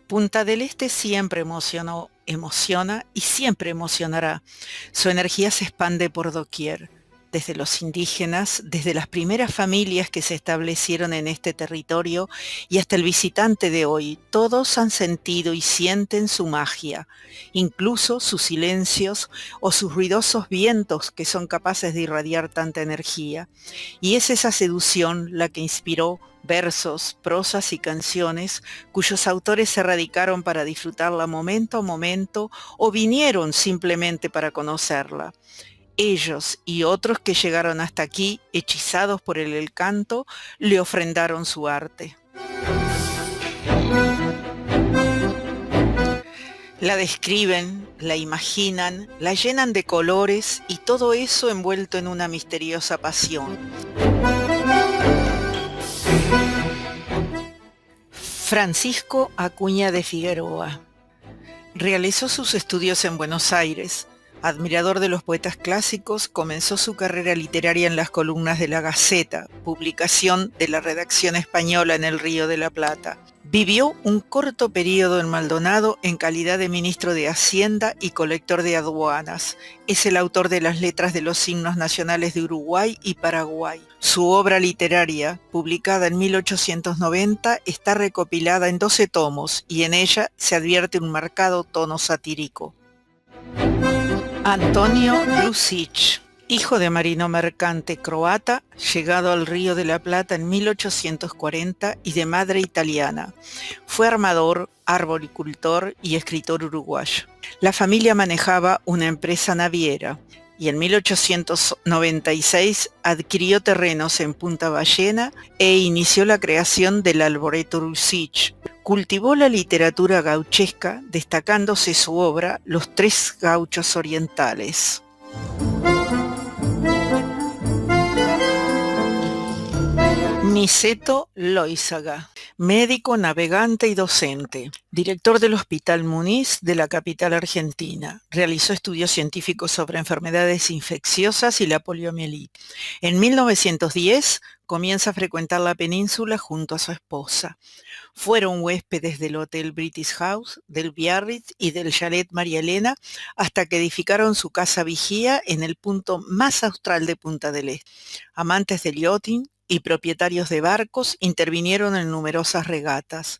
Punta del Este siempre emocionó, emociona y siempre emocionará. Su energía se expande por doquier, desde los indígenas, desde las primeras familias que se establecieron en este territorio y hasta el visitante de hoy. Todos han sentido y sienten su magia, incluso sus silencios o sus ruidosos vientos que son capaces de irradiar tanta energía. Y es esa seducción la que inspiró versos, prosas y canciones cuyos autores se radicaron para disfrutarla momento a momento o vinieron simplemente para conocerla. Ellos y otros que llegaron hasta aquí, hechizados por el canto, le ofrendaron su arte. La describen, la imaginan, la llenan de colores y todo eso envuelto en una misteriosa pasión. Francisco Acuña de Figueroa realizó sus estudios en Buenos Aires. Admirador de los poetas clásicos, comenzó su carrera literaria en las columnas de La Gaceta, publicación de la redacción española en el Río de la Plata. Vivió un corto periodo en Maldonado en calidad de ministro de Hacienda y colector de aduanas. Es el autor de las letras de los himnos nacionales de Uruguay y Paraguay. Su obra literaria, publicada en 1890, está recopilada en 12 tomos y en ella se advierte un marcado tono satírico. Antonio Lucic, hijo de marino mercante croata, llegado al Río de la Plata en 1840 y de madre italiana. Fue armador, arboricultor y escritor uruguayo. La familia manejaba una empresa naviera y en 1896 adquirió terrenos en Punta Ballena e inició la creación del Arboreto Lucic. Cultivó la literatura gauchesca, destacándose su obra Los Tres Gauchos Orientales. Niceto Loizaga, médico, navegante y docente, director del Hospital Muniz de la capital argentina. Realizó estudios científicos sobre enfermedades infecciosas y la poliomielitis. En 1910 comienza a frecuentar la península junto a su esposa. Fueron huéspedes del Hotel British House, del Biarritz y del Chalet María Elena hasta que edificaron su casa vigía en el punto más austral de Punta del Este. Amantes del yachting y propietarios de barcos, intervinieron en numerosas regatas.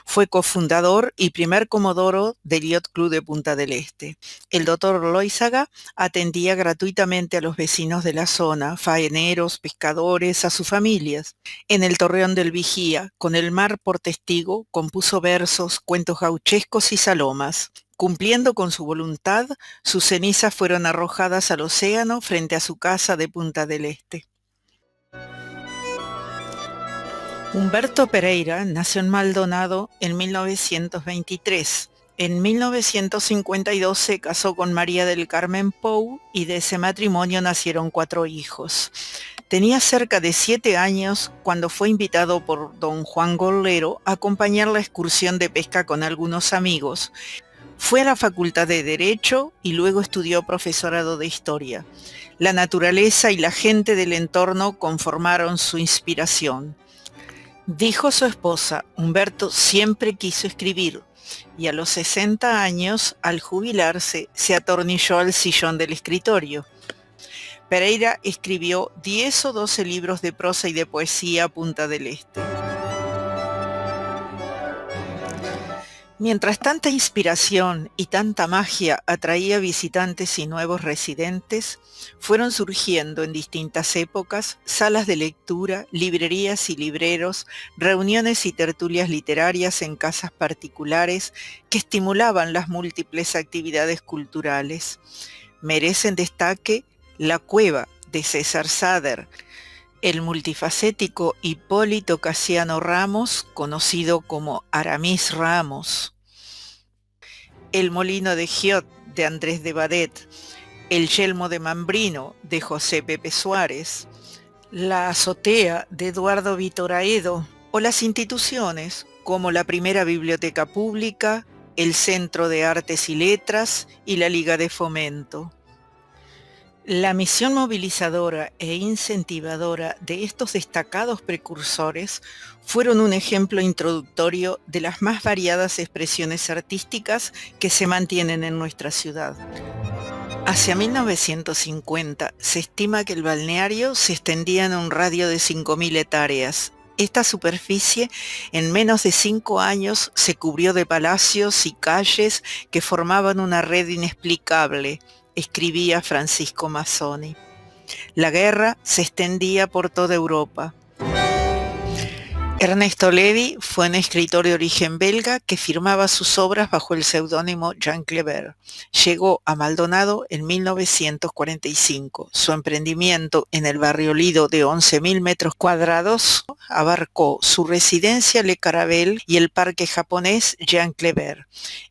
Fue cofundador y primer comodoro del Yacht Club de Punta del Este. El doctor Loizaga atendía gratuitamente a los vecinos de la zona, faeneros, pescadores, a sus familias. En el Torreón del Vigía, con el mar por testigo, compuso versos, cuentos gauchescos y salomas. Cumpliendo con su voluntad, sus cenizas fueron arrojadas al océano frente a su casa de Punta del Este. Humberto Pereira nació en Maldonado en 1923. En 1952 se casó con María del Carmen Pou y de ese matrimonio nacieron 4 hijos. Tenía cerca de 7 años cuando fue invitado por don Juan Golero a acompañar la excursión de pesca con algunos amigos. Fue a la Facultad de Derecho y luego estudió profesorado de Historia. La naturaleza y la gente del entorno conformaron su inspiración. Dijo su esposa, Humberto siempre quiso escribir y a los 60 años, al jubilarse, se atornilló al sillón del escritorio. Pereira escribió 10 o 12 libros de prosa y de poesía a Punta del Este. Mientras tanta inspiración y tanta magia atraía visitantes y nuevos residentes, fueron surgiendo en distintas épocas salas de lectura, librerías y libreros, reuniones y tertulias literarias en casas particulares que estimulaban las múltiples actividades culturales. Merecen destaque La Cueva de César Sader, el multifacético Hipólito Casiano Ramos, conocido como Aramis Ramos, El Molino de Giot de Andrés de Badet, El Yelmo de Mambrino de José Pepe Suárez, La Azotea de Eduardo Vitoraedo, o las instituciones como la primera biblioteca pública, el Centro de Artes y Letras y la Liga de Fomento. La misión movilizadora e incentivadora de estos destacados precursores fueron un ejemplo introductorio de las más variadas expresiones artísticas que se mantienen en nuestra ciudad. Hacia 1950 se estima que el balneario se extendía en un radio de 5.000 hectáreas. Esta superficie en menos de 5 años se cubrió de palacios y calles que formaban una red inexplicable, escribía Francisco Mazzoni. La guerra se extendía por toda Europa. Ernesto Levy fue un escritor de origen belga que firmaba sus obras bajo el seudónimo Jean Kleber. Llegó a Maldonado en 1945. Su emprendimiento en el barrio Lido de 11.000 metros cuadrados abarcó su residencia Le Caravelle y el parque japonés Jean Kleber.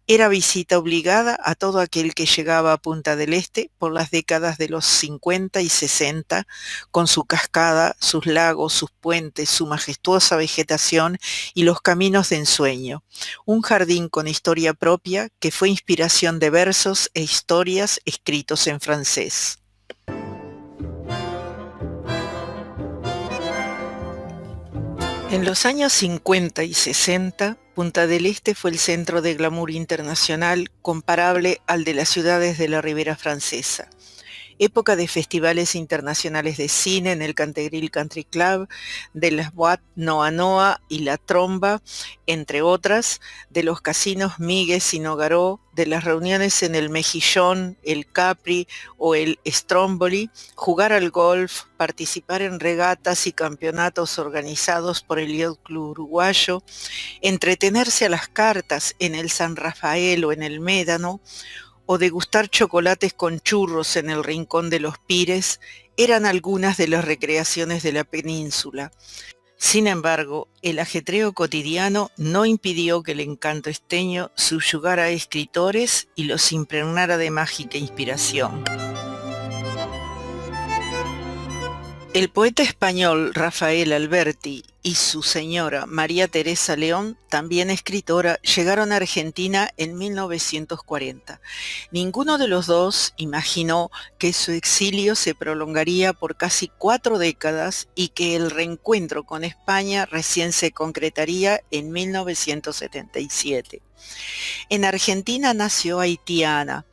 Era visita obligada a todo aquel que llegaba a Punta del Este por las décadas de los 50 y 60, con su cascada, sus lagos, sus puentes, su majestuosa vegetación y los caminos de ensueño. Un jardín con historia propia que fue inspiración de versos e historias escritos en francés. En los años 50 y 60, Punta del Este fue el centro de glamour internacional comparable al de las ciudades de la Ribera Francesa. Época de festivales internacionales de cine en el Cantegril Country Club, de las boîtes Noa Noa y La Tromba, entre otras, de los casinos Migues y Nogaró, de las reuniones en el Mejillón, el Capri o el Stromboli, jugar al golf, participar en regatas y campeonatos organizados por el Yacht Club Uruguayo, entretenerse a las cartas en el San Rafael o en el Médano, o degustar chocolates con churros en el Rincón de los Pires, eran algunas de las recreaciones de la península. Sin embargo, el ajetreo cotidiano no impidió que el encanto esteño subyugara a escritores y los impregnara de mágica inspiración. El poeta español Rafael Alberti y su señora María Teresa León, también escritora, llegaron a Argentina en 1940. Ninguno de los dos imaginó que su exilio se prolongaría por casi 4 décadas y que el reencuentro con España recién se concretaría en 1977. En Argentina nació Haitiana.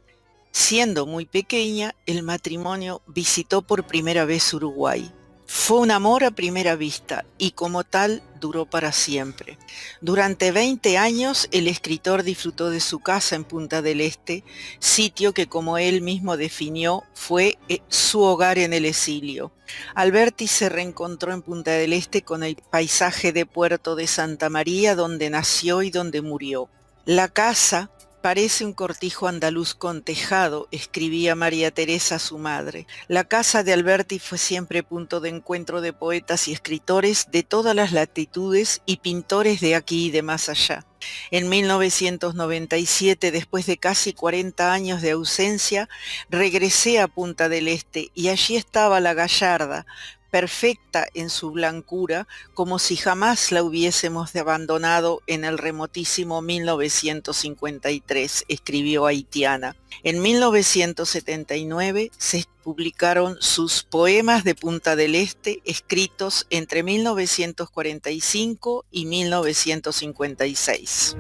Siendo muy pequeña, el matrimonio visitó por primera vez Uruguay. Fue un amor a primera vista y como tal duró para siempre. Durante 20 años el escritor disfrutó de su casa en Punta del Este, sitio que como él mismo definió fue su hogar en el exilio. Alberti se reencontró en Punta del Este con el paisaje de Puerto de Santa María donde nació y donde murió. La casa parece un cortijo andaluz con tejado, escribía María Teresa, su madre. La casa de Alberti fue siempre punto de encuentro de poetas y escritores de todas las latitudes y pintores de aquí y de más allá. En 1997, después de casi 40 años de ausencia, regresé a Punta del Este y allí estaba la Gallarda, perfecta en su blancura, como si jamás la hubiésemos abandonado en el remotísimo 1953, escribió Haitiana. En 1979 se publicaron sus Poemas de Punta del Este, escritos entre 1945 y 1956.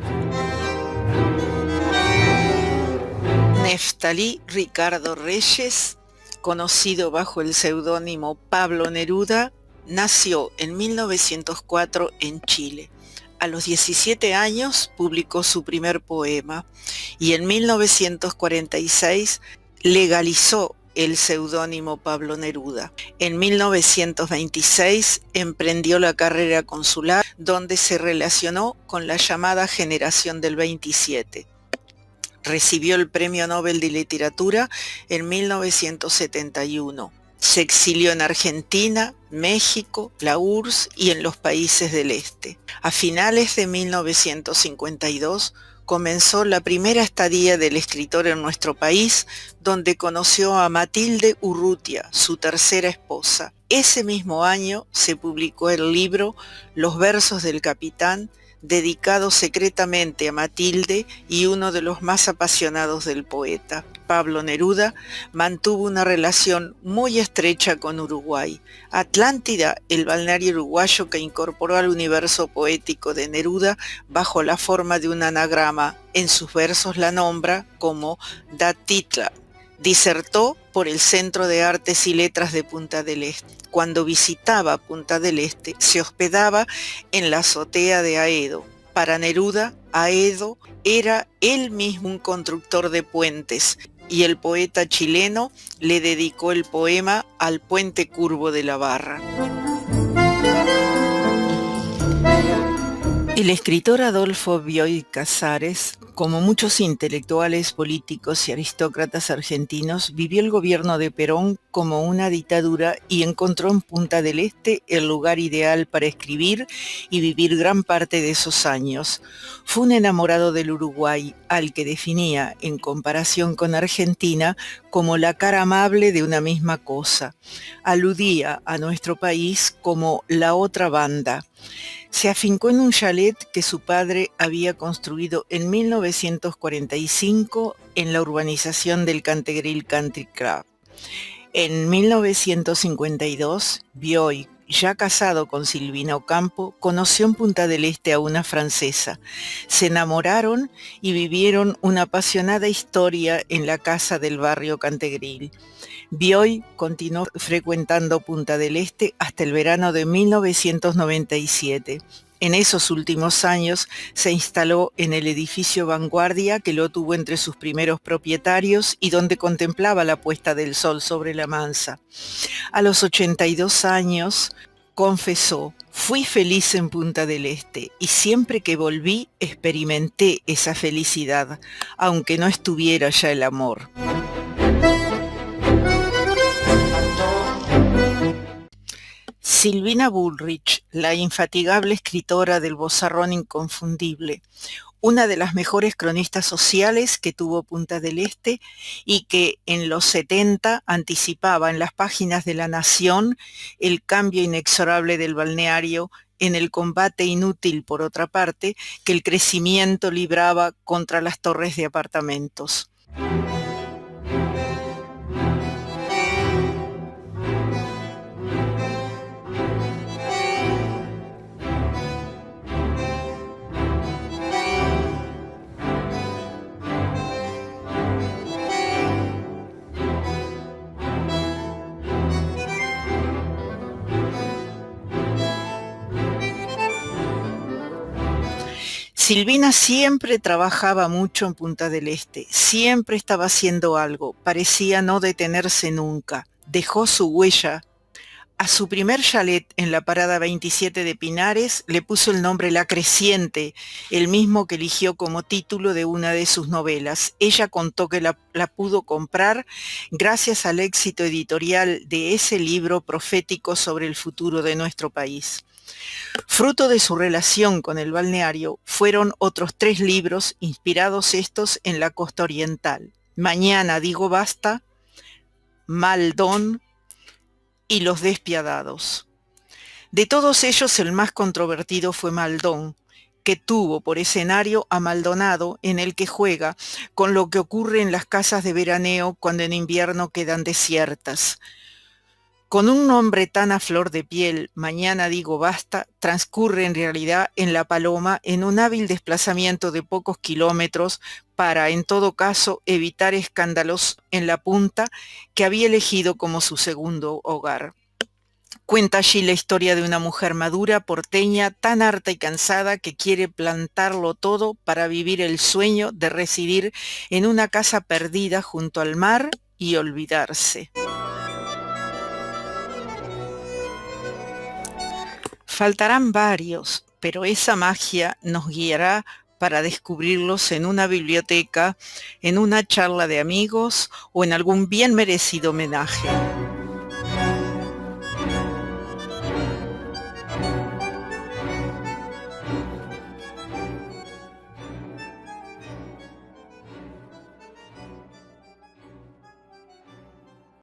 Neftalí Ricardo Reyes, conocido bajo el seudónimo Pablo Neruda, nació en 1904 en Chile. A los 17 años publicó su primer poema y en 1946 legalizó el seudónimo Pablo Neruda. En 1926 emprendió la carrera consular, donde se relacionó con la llamada generación del 27. Recibió el Premio Nobel de Literatura en 1971. Se exilió en Argentina, México, la URSS y en los países del este. A finales de 1952 comenzó la primera estadía del escritor en nuestro país, donde conoció a Matilde Urrutia, su tercera esposa. Ese mismo año se publicó el libro Los versos del capitán, dedicado secretamente a Matilde y uno de los más apasionados del poeta. Pablo Neruda, mantuvo una relación muy estrecha con Uruguay. Atlántida, el balneario uruguayo que incorporó al universo poético de Neruda bajo la forma de un anagrama. En sus versos la nombra como Datitla. Disertó por el Centro de Artes y Letras de Punta del Este. Cuando visitaba Punta del Este, se hospedaba en la azotea de Aedo. Para Neruda, Aedo era él mismo un constructor de puentes, y el poeta chileno le dedicó el poema Al puente curvo de la Barra. El escritor Adolfo Bioy Casares, como muchos intelectuales, políticos y aristócratas argentinos, vivió el gobierno de Perón como una dictadura y encontró en Punta del Este el lugar ideal para escribir y vivir gran parte de esos años. Fue un enamorado del Uruguay, al que definía, en comparación con Argentina, como la cara amable de una misma cosa. Aludía a nuestro país como la otra banda. Se afincó en un chalet que su padre había construido en 1945 en la urbanización del Cantegril Country Club. En 1952, Bioy, ya casado con Silvina Ocampo, conoció en Punta del Este a una francesa. Se enamoraron y vivieron una apasionada historia en la casa del barrio Cantegril. Bioy continuó frecuentando Punta del Este hasta el verano de 1997. En esos últimos años se instaló en el edificio Vanguardia, que lo tuvo entre sus primeros propietarios y donde contemplaba la puesta del sol sobre la Mansa. A los 82 años confesó: fui feliz en Punta del Este y siempre que volví experimenté esa felicidad, aunque no estuviera ya el amor. Silvina Bullrich, la infatigable escritora del Vozarrón Inconfundible, una de las mejores cronistas sociales que tuvo Punta del Este y que en los 70 anticipaba en las páginas de La Nación el cambio inexorable del balneario en el combate inútil, por otra parte, que el crecimiento libraba contra las torres de apartamentos. Silvina siempre trabajaba mucho en Punta del Este, siempre estaba haciendo algo, parecía no detenerse nunca. Dejó su huella. A su primer chalet en la parada 27 de Pinares le puso el nombre La Creciente, el mismo que eligió como título de una de sus novelas. Ella contó que la pudo comprar gracias al éxito editorial de ese libro profético sobre el futuro de nuestro país. Fruto de su relación con el balneario fueron otros 3 libros, inspirados estos en la costa oriental: Mañana digo basta, Maldón y Los despiadados. De todos ellos el más controvertido fue Maldón, que tuvo por escenario a Maldonado, en el que juega con lo que ocurre en las casas de veraneo cuando en invierno quedan desiertas. Con un nombre tan a flor de piel, Mañana digo basta, transcurre en realidad en La Paloma en un hábil desplazamiento de pocos kilómetros para, en todo caso, evitar escándalos en la punta que había elegido como su segundo hogar. Cuenta allí la historia de una mujer madura, porteña, tan harta y cansada que quiere plantarlo todo para vivir el sueño de residir en una casa perdida junto al mar y olvidarse. Faltarán varios, pero esa magia nos guiará para descubrirlos en una biblioteca, en una charla de amigos o en algún bien merecido homenaje.